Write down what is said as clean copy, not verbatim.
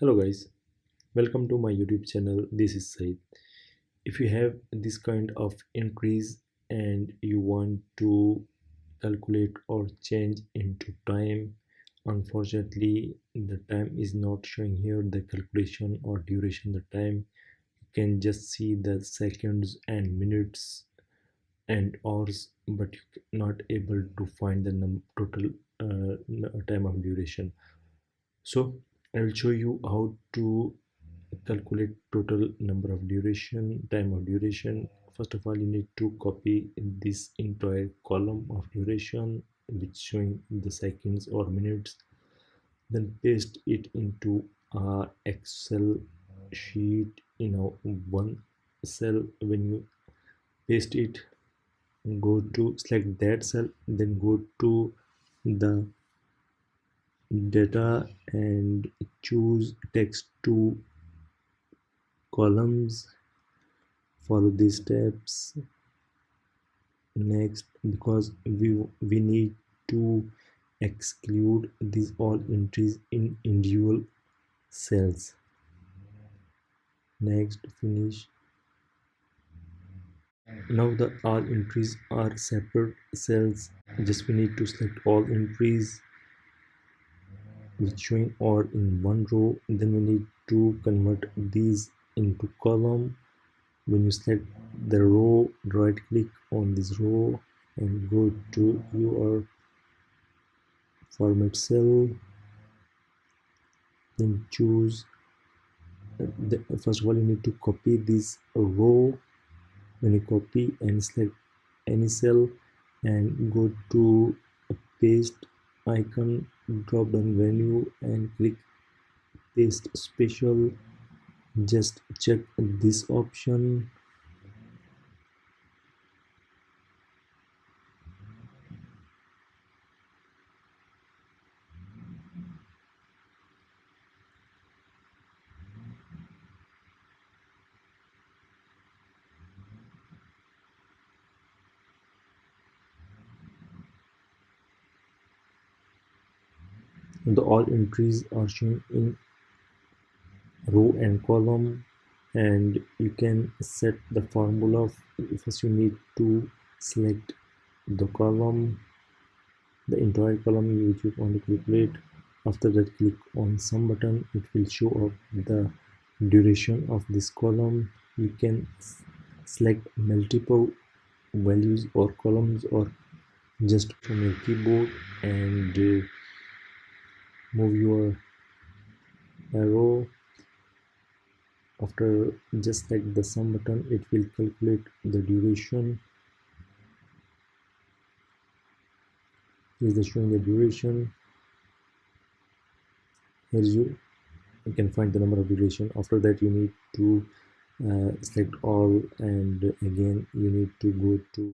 Hello guys, welcome to my YouTube channel. This is Said. If you have this kind of increase and you want to calculate or change into time, unfortunately the time is not showing here the calculation or duration the time. You can just see the seconds and minutes and hours, but you're not able to find the total time of duration. So I will show you how to calculate total number of duration, time of duration. First of all, you need to copy this entire column of duration which showing the seconds or minutes, then paste it into a Excel sheet in a one cell. When you paste it, go to select that cell, then go to the data and choose text to columns. Follow these steps next because we need to exclude these all entries in individual cells. Next, finish. Now the all entries are separate cells. Just we need to select all entries which showing all in one row. Then we need to convert these into column. When you select the row, right click on this row and go to your format cell, then choose first of all you need to copy this row. When you copy and select any cell and go to a paste icon, drop down menu and click paste special. Just check this option. The all entries are shown in row and column, and you can set the formula. First you need to select the column, the entire column which you want to calculate. After that, click on sum button. It will show up the duration of this column. You can select multiple values or columns or just from your keyboard and move your arrow. After just select the sum button, it will calculate the duration. Is the showing the duration. Here you can find the number of duration. After that, you need to select all, and again you need to go to